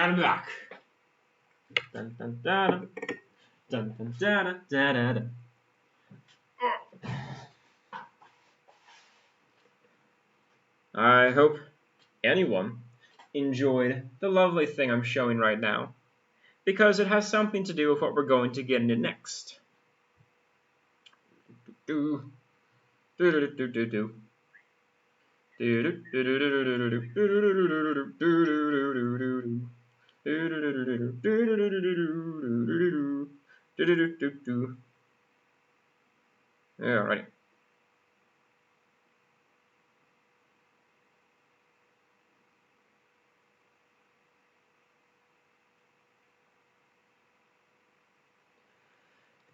And I'm back. Dun, dun, dun, dun, dun, dun, dun, dun, dun. I hope anyone enjoyed the lovely thing I'm showing right now, because it has something to do with what we're going to get into next. Alright.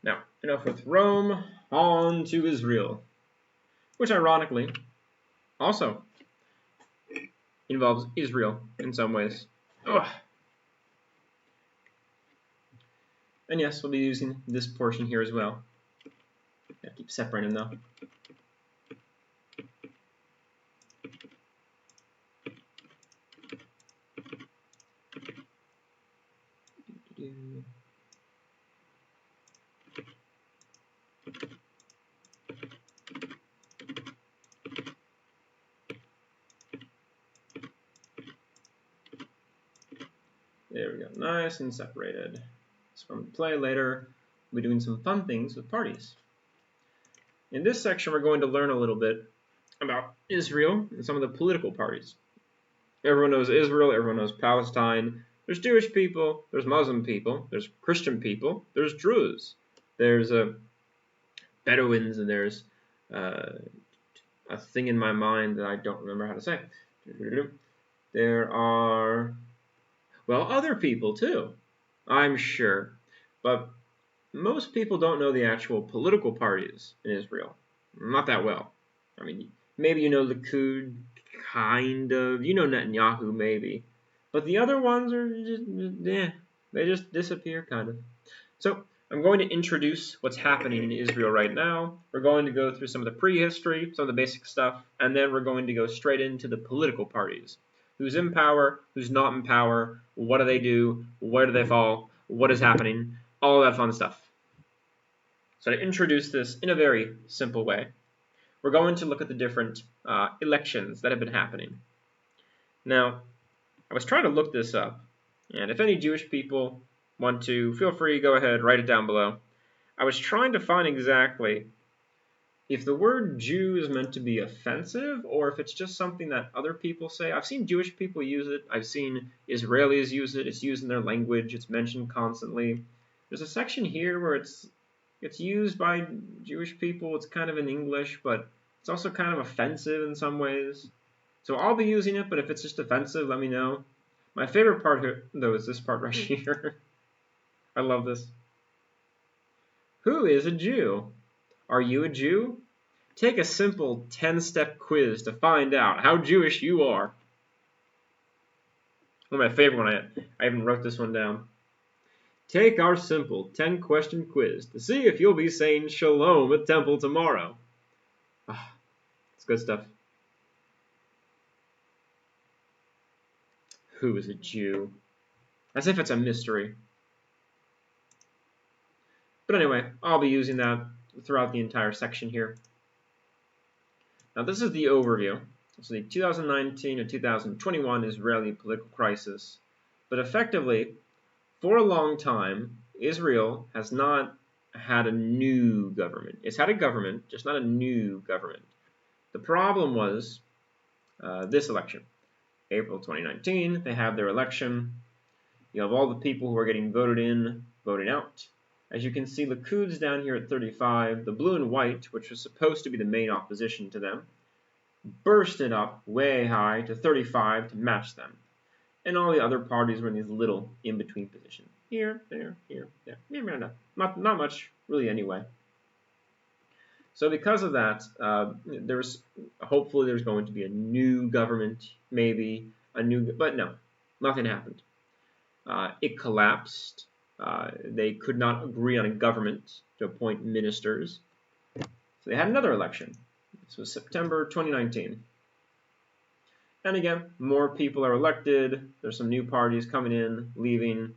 Now, enough with Rome, on to Israel, which ironically also involves Israel in some ways. Ugh. And yes, we'll be using this portion here as well. Gotta keep separating though. There we go, nice and separated. So when we play later, we'll be doing some fun things with parties. In this section, we're going to learn a little bit about Israel and some of the political parties. Everyone knows Israel, everyone knows Palestine. There's Jewish people, there's Muslim people, there's Christian people, there's Druze, there's Bedouins, and there's a thing in my mind that I don't remember how to say. There are, well, other people too, I'm sure. But most people don't know the actual political parties in Israel. Not that well. I mean, maybe you know Likud, kind of. You know Netanyahu, maybe. But the other ones are just, they just disappear, kind of. So I'm going to introduce what's happening in Israel right now. We're going to go through some of the prehistory, some of the basic stuff, and then we're going to go straight into the political parties. Who's in power, who's not in power, what do they do, where do they fall, what is happening, all that fun stuff. So to introduce this in a very simple way, we're going to look at the different elections that have been happening. Now, I was trying to look this up, and if any Jewish people want to, feel free, go ahead, write it down below. I was trying to find exactly if the word Jew is meant to be offensive or if it's just something that other people say. I've seen Jewish people use it. I've seen Israelis use it. It's used in their language. It's mentioned constantly. There's a section here where it's used by Jewish people. It's kind of in English, but it's also kind of offensive in some ways. So I'll be using it, but if it's just offensive, let me know. My favorite part here, though, is this part right here. I love this. Who is a Jew? Are you a Jew? Take a simple 10-step quiz to find out how Jewish you are. One of my favorite one. I even wrote this one down. Take our simple 10-question quiz to see if you'll be saying shalom at temple tomorrow. It's good stuff. Who is a Jew? As if it's a mystery. But anyway, I'll be using that throughout the entire section here. Now this is the overview. So the 2019 and 2021 Israeli political crisis. But effectively, for a long time, Israel has not had a new government. It's had a government, just not a new government. The problem was this election. April 2019, they have their election. You have all the people who are getting voted in, voting out. As you can see, Likud's down here at 35. The blue and white, which was supposed to be the main opposition to them, bursted up way high to 35 to match them. And all the other parties were in these little in-between positions. Here, there, not much, really, anyway. So because of that, hopefully there's going to be a new government, maybe but no, nothing happened. It collapsed. They could not agree on a government to appoint ministers. So they had another election. This was September 2019. And again, more people are elected. There's some new parties coming in, leaving.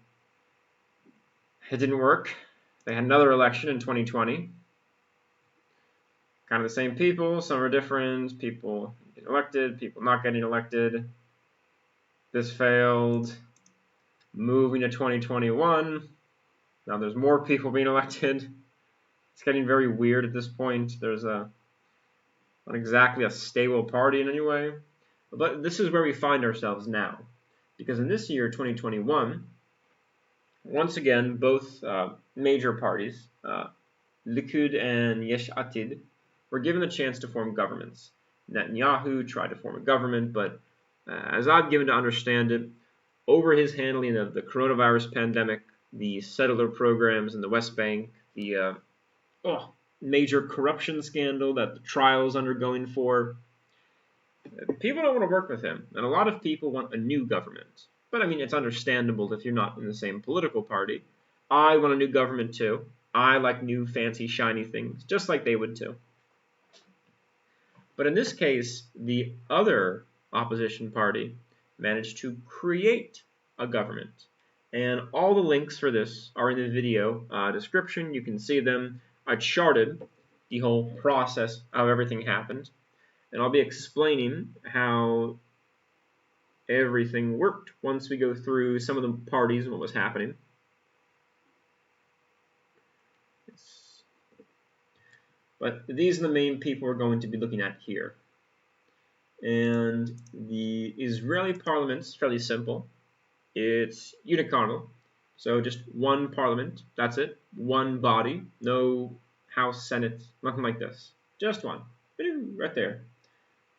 It didn't work. They had another election in 2020. Kind of the same people, some are different. People getting elected, people not getting elected. This failed. Moving to 2021. Now there's more people being elected. It's getting very weird at this point. There's not exactly a stable party in any way. But this is where we find ourselves now. Because in this year, 2021, once again, both major parties, Likud and Yesh Atid, were given the chance to form governments. Netanyahu tried to form a government, but as I've given to understand it, over his handling of the coronavirus pandemic, the settler programs in the West Bank, the major corruption scandal that the trial is undergoing for, people don't want to work with him, and a lot of people want a new government. But I mean, it's understandable if you're not in the same political party. I want a new government too. I like new, fancy, shiny things, just like they would too. But in this case, the other opposition party managed to create a government. And all the links for this are in the video description. You can see them. I charted the whole process of how everything happened. And I'll be explaining how everything worked once we go through some of the parties and what was happening. But these are the main people we're going to be looking at here. And the Israeli parliament's fairly simple. It's unicameral, so just one parliament, that's it. One body, no House, Senate, nothing like this. Just one. Right there.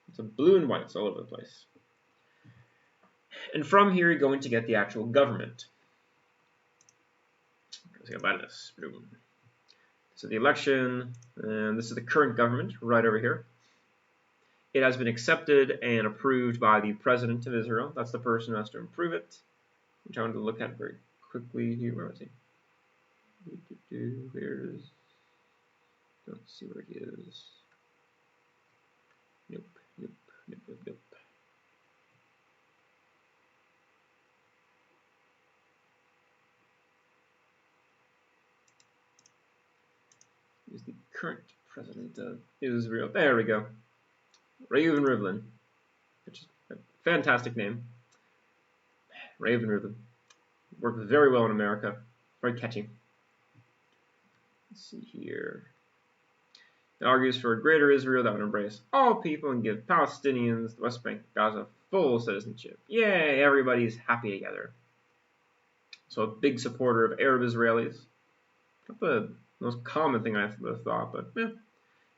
It's a blue and white, it's all over the place. And from here, you're going to get the actual government. Let's go about this. So the election, and this is the current government right over here. It has been accepted and approved by the president of Israel. That's the person who has to approve it. I'm trying to look at it very quickly here. Where was he? Where's? Don't see where he is. Nope. He's the current president of Israel. There we go. Reuven Rivlin, which is a fantastic name. Reuven Rivlin. Worked very well in America. Very catchy. Let's see here. It argues for a greater Israel that would embrace all people and give Palestinians, the West Bank, Gaza, full citizenship. Yay, everybody's happy together. So a big supporter of Arab Israelis. Not the most common thing I would have thought, but yeah.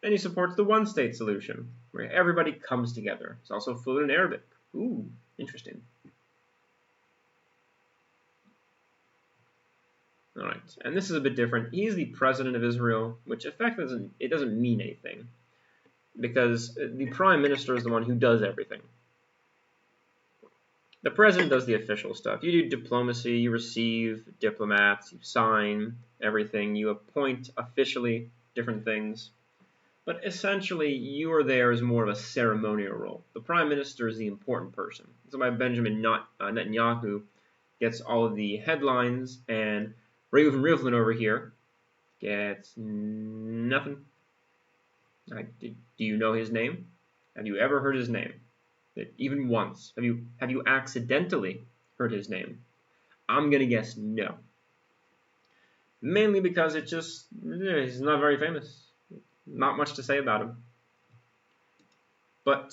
And he supports the one-state solution, where everybody comes together. He's also fluent in Arabic. Ooh, interesting. All right, and this is a bit different. He's the president of Israel, which effectively doesn't mean anything, because the prime minister is the one who does everything. The president does the official stuff. You do diplomacy, you receive diplomats, you sign everything, you appoint officially different things. But essentially, you are there as more of a ceremonial role. The prime minister is the important person. That's why Benjamin Netanyahu gets all of the headlines, and Reuven Rivlin over here gets nothing. Do you know his name? Have you ever heard his name? Even once? Have you accidentally heard his name? I'm gonna guess no. Mainly because he's not very famous. Not much to say about him. But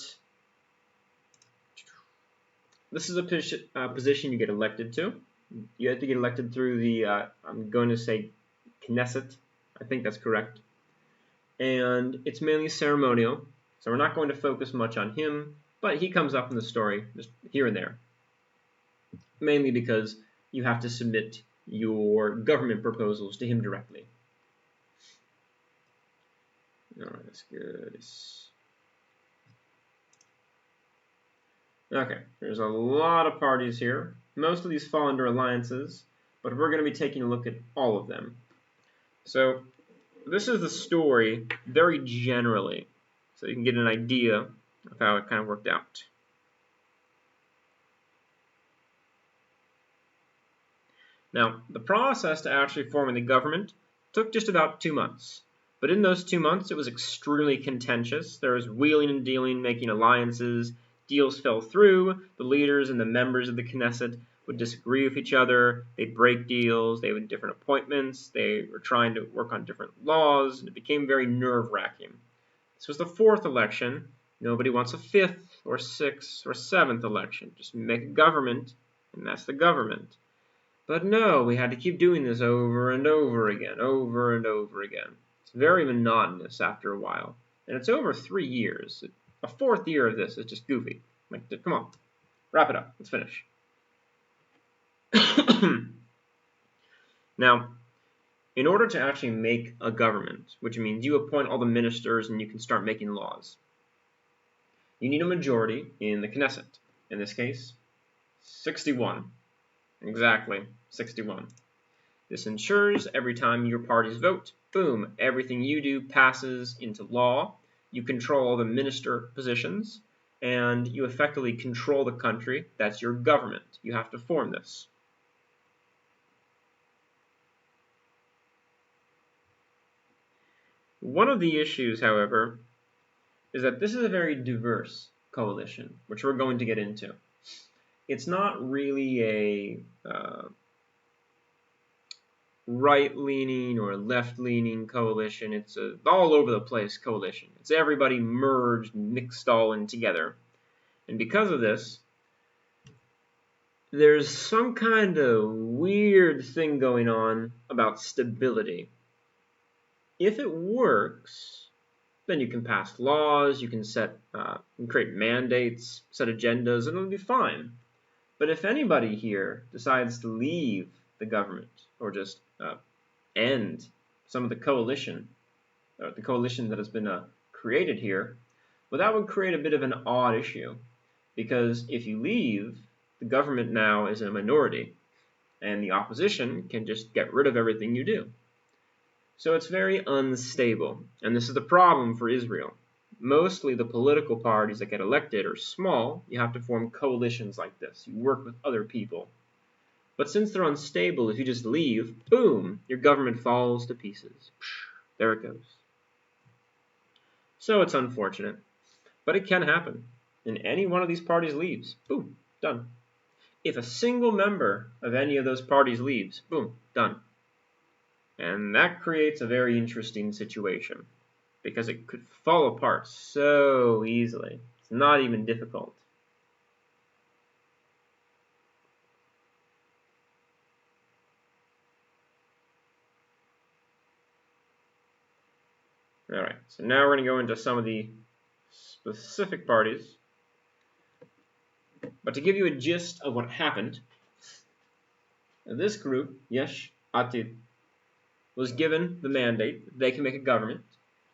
this is a position you get elected to. You have to get elected through the, I'm going to say Knesset. I think that's correct. And it's mainly ceremonial, so we're not going to focus much on him, but he comes up in the story just here and there. Mainly because you have to submit your government proposals to him directly. Alright, that's good. Okay, there's a lot of parties here. Most of these fall under alliances, but we're going to be taking a look at all of them. So, this is the story very generally, so you can get an idea of how it kind of worked out. Now, the process to actually forming the government took just about 2 months. But in those 2 months, it was extremely contentious. There was wheeling and dealing, making alliances. Deals fell through. The leaders and the members of the Knesset would disagree with each other. They'd break deals. They had different appointments. They were trying to work on different laws. And it became very nerve-wracking. This was the 4th election. Nobody wants a 5th or 6th or 7th election. Just make a government, and that's the government. But no, we had to keep doing this over and over again, over and over again. It's very monotonous after a while. And it's over 3 years. A 4th year of this is just goofy. Like, come on, wrap it up. Let's finish. Now, in order to actually make a government, which means you appoint all the ministers and you can start making laws, you need a majority in the Knesset. In this case, 61. Exactly, 61. This ensures every time your parties vote, boom, everything you do passes into law. You control the minister positions, and you effectively control the country. That's your government. You have to form this. One of the issues, however, is that this is a very diverse coalition, which we're going to get into. It's not really a right-leaning or left-leaning coalition. It's a all-over-the-place coalition. It's everybody merged, mixed all in together. And because of this, there's some kind of weird thing going on about stability. If it works, then you can pass laws, you can create mandates, set agendas, and it'll be fine. But if anybody here decides to leave the government or just end some of the coalition, or the coalition that has been created here, well, that would create a bit of an odd issue. Because if you leave, the government now is a minority, and the opposition can just get rid of everything you do. So it's very unstable, and this is the problem for Israel. Mostly the political parties that get elected are small. You have to form coalitions like this. You work with other people. But since they're unstable, if you just leave, boom, your government falls to pieces. There it goes. So it's unfortunate, but it can happen. And any one of these parties leaves, boom, done. If a single member of any of those parties leaves, boom, done. And that creates a very interesting situation because it could fall apart so easily. It's not even difficult. All right, so now we're going to go into some of the specific parties. But to give you a gist of what happened, this group, Yesh Atid, was given the mandate that they can make a government,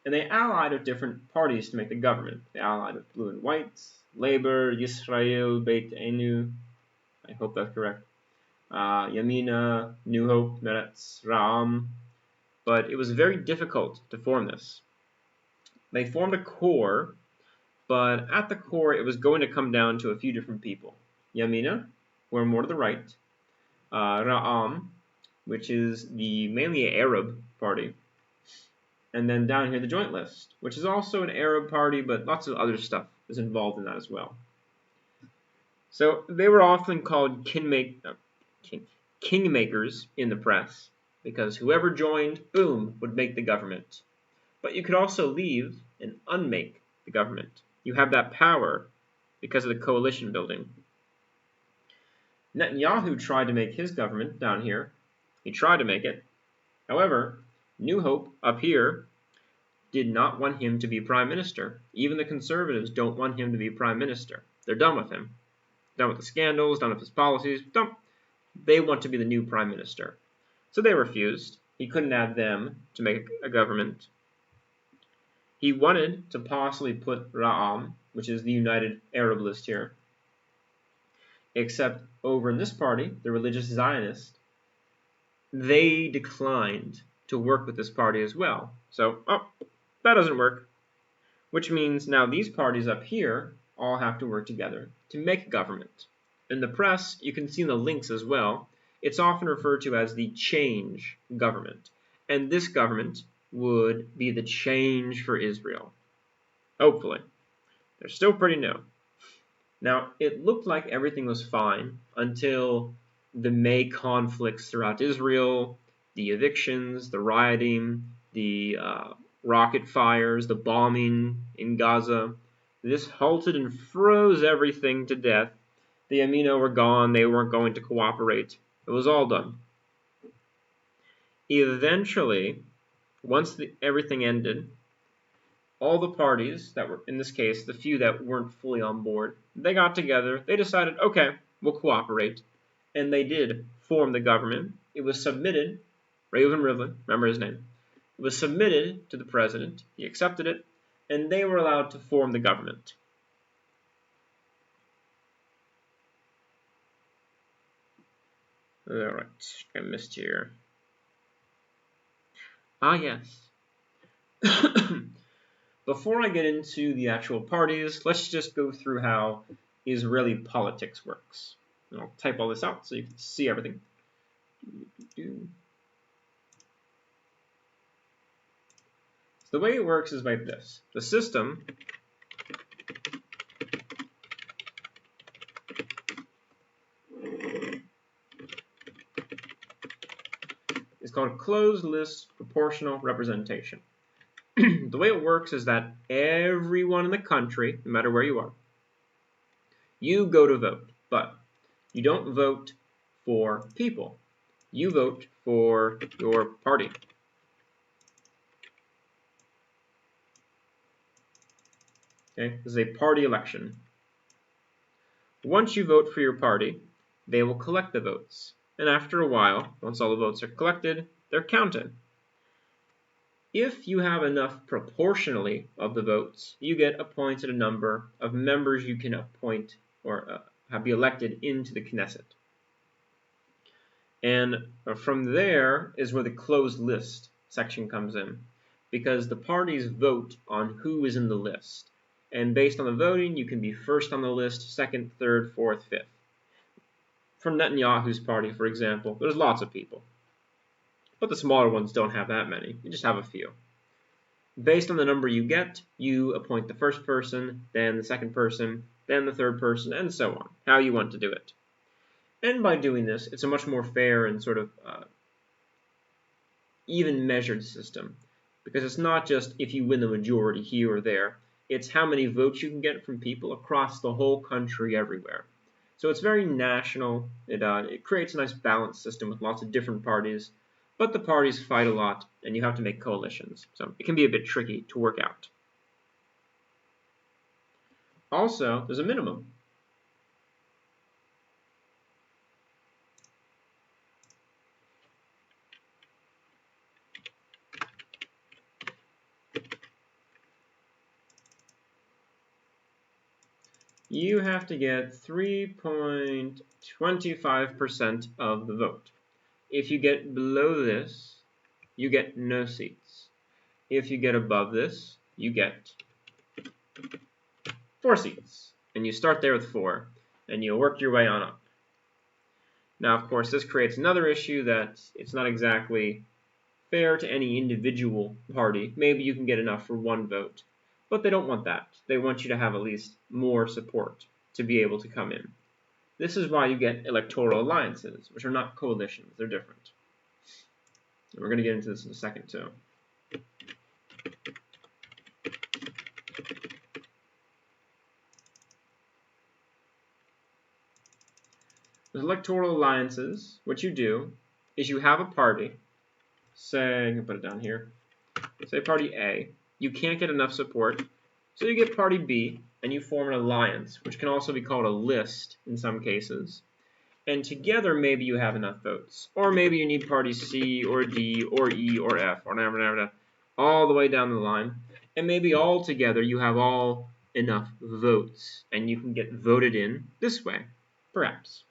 and they allied with different parties to make the government. They allied with Blue and White, Labor, Yisrael Beiteinu, I hope that's correct, Yamina, New Hope, Meretz, Ram, but it was very difficult to form this. They formed a core, but at the core it was going to come down to a few different people. Yamina, who are more to the right, Ra'am, which is the mainly Arab party, and then down here the Joint List, which is also an Arab party, but lots of other stuff is involved in that as well. So they were often called kingmakers in the press, because whoever joined, boom, would make the government. But you could also leave and unmake the government. You have that power because of the coalition building. Netanyahu tried to make his government down here. He tried to make it. However, New Hope up here did not want him to be prime minister. Even the conservatives don't want him to be prime minister. They're done with him. Done with the scandals, done with his policies. They want to be the new prime minister. So they refused. He couldn't add them to make a government. He wanted to possibly put Ra'am, which is the United Arab List here, except over in this party, the Religious Zionist, they declined to work with this party as well. So, that doesn't work. Which means now these parties up here all have to work together to make a government. In the press, you can see in the links as well, it's often referred to as the change government. And this government would be the change for Israel. Hopefully. They're still pretty new. Now, it looked like everything was fine until the May conflicts throughout Israel, the evictions, the rioting, the rocket fires, the bombing in Gaza. This halted and froze everything to death. The Yamina were gone. They weren't going to cooperate. It was all done. Eventually, once everything ended, all the parties that were, in this case, the few that weren't fully on board, they got together. They decided, okay, we'll cooperate. And they did form the government. It was submitted, Reuven Rivlin, remember his name. It was submitted to the president. He accepted it. And they were allowed to form the government. All right, I missed here. Yes. Before I get into the actual parties, let's just go through how Israeli politics works. And I'll type all this out so you can see everything. So the way it works is like this. The system is called closed list proportional representation. The way it works is that everyone in the country, no matter where you are, you go to vote, but you don't vote for people. You vote for your party. Okay, this is a party election. Once you vote for your party, they will collect the votes. And after a while, once all the votes are collected, they're counted. If you have enough proportionally of the votes, you get appointed a number of members you can appoint or be elected into the Knesset. And from there is where the closed list section comes in, because the parties vote on who is in the list. And based on the voting, you can be first on the list, second, third, fourth, fifth. From Netanyahu's party, for example, there's lots of people. But the smaller ones don't have that many. You just have a few. Based on the number you get, you appoint the first person, then the second person, then the third person, and so on, how you want to do it. And by doing this, it's a much more fair and sort of even measured system, because it's not just if you win the majority here or there, it's how many votes you can get from people across the whole country everywhere. So it's very national. It creates a nice balanced system with lots of different parties. But the parties fight a lot, and you have to make coalitions. So it can be a bit tricky to work out. Also, there's a minimum. You have to get 3.25% of the vote. If you get below this, you get no seats. If you get above this, you get 4 seats. And you start there with 4, and you'll work your way on up. Now, of course, this creates another issue that it's not exactly fair to any individual party. Maybe you can get enough for 1 vote, but they don't want that. They want you to have at least more support to be able to come in. This is why you get electoral alliances, which are not coalitions. They're different. And we're going to get into this in a second, too. With electoral alliances, what you do is you have a party, say, I'm going to put it down here, say party A. You can't get enough support, so you get party B, and you form an alliance, which can also be called a list in some cases. And together, maybe you have enough votes. Or maybe you need party C, or D, or E, or F, or whatever, all the way down the line. And maybe all together, you have all enough votes, and you can get voted in this way, perhaps.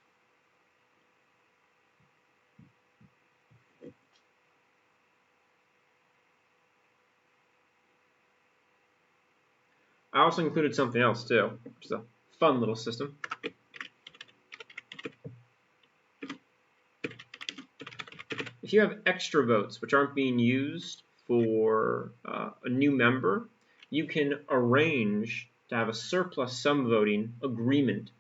I also included something else too, which is a fun little system. if you have extra votes which aren't being used for a new member, you can arrange to have a surplus sum voting agreement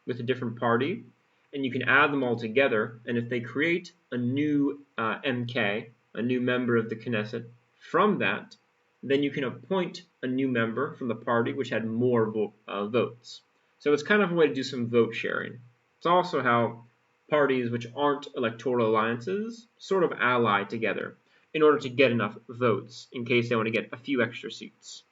with a different party, and you can add them all together, and if they create a new MK, a new member of the Knesset, from that, then you can appoint a new member from the party which had more votes. So it's kind of a way to do some vote sharing. It's also how parties which aren't electoral alliances sort of ally together in order to get enough votes in case they want to get a few extra seats.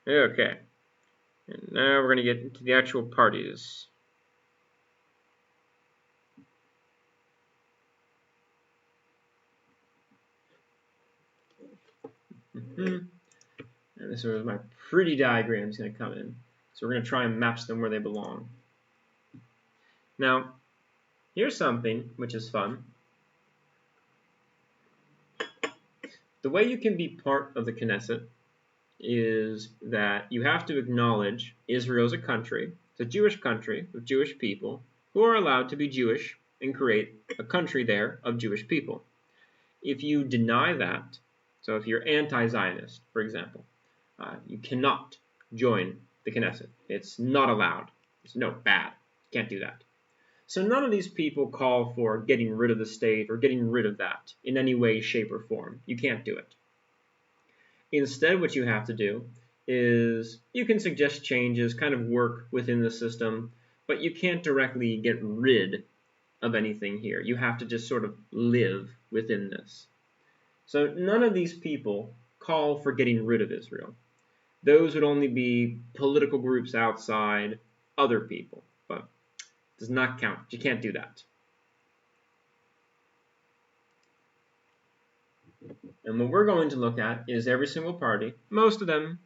Okay, and now we're going to get into the actual parties. And this is where my pretty diagram is going to come in. So we're going to try and match them where they belong. Now, here's something which is fun. The way you can be part of the Knesset is that you have to acknowledge Israel as a country. It's a Jewish country with Jewish people who are allowed to be Jewish and create a country there of Jewish people. If you deny that, so if you're anti-Zionist, for example, you cannot join the Knesset. It's not allowed. It's bad. You can't do that. So none of these people call for getting rid of the state or getting rid of that in any way, shape, or form. You can't do it. Instead, what you have to do is you can suggest changes, kind of work within the system, but you can't directly get rid of anything here. You have to just sort of live within this. So none of these people call for getting rid of Israel. Those would only be political groups outside, other people, but it does not count. You can't do that. And what we're going to look at is every single party, most of them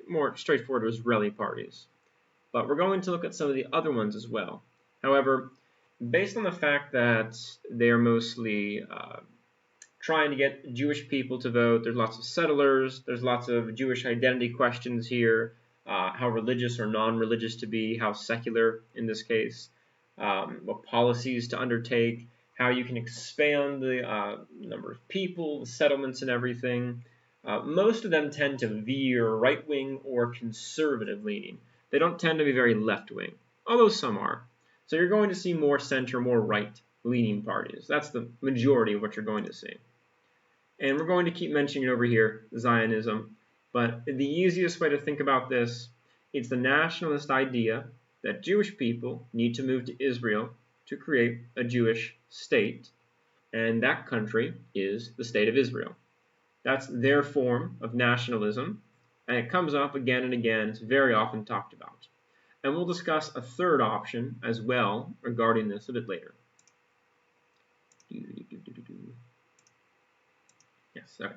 more straightforward Israeli parties. But we're going to look at some of the other ones as well. However, based on the fact that they're mostly trying to get Jewish people to vote, there's lots of settlers, there's lots of Jewish identity questions here, how religious or non-religious to be, how secular in this case, what policies to undertake, how you can expand the number of people, the settlements and everything. Most of them tend to veer right-wing or conservative-leaning. They don't tend to be very left-wing, although some are. So you're going to see more center, more right-leaning parties. That's the majority of what you're going to see. And we're going to keep mentioning over here Zionism, but the easiest way to think about this, it's the nationalist idea that Jewish people need to move to Israel to create a Jewish state, and that country is the state of Israel. That's their form of nationalism, and it comes up again and again. It's very often talked about. And we'll discuss a third option as well regarding this a bit later. Yes, okay.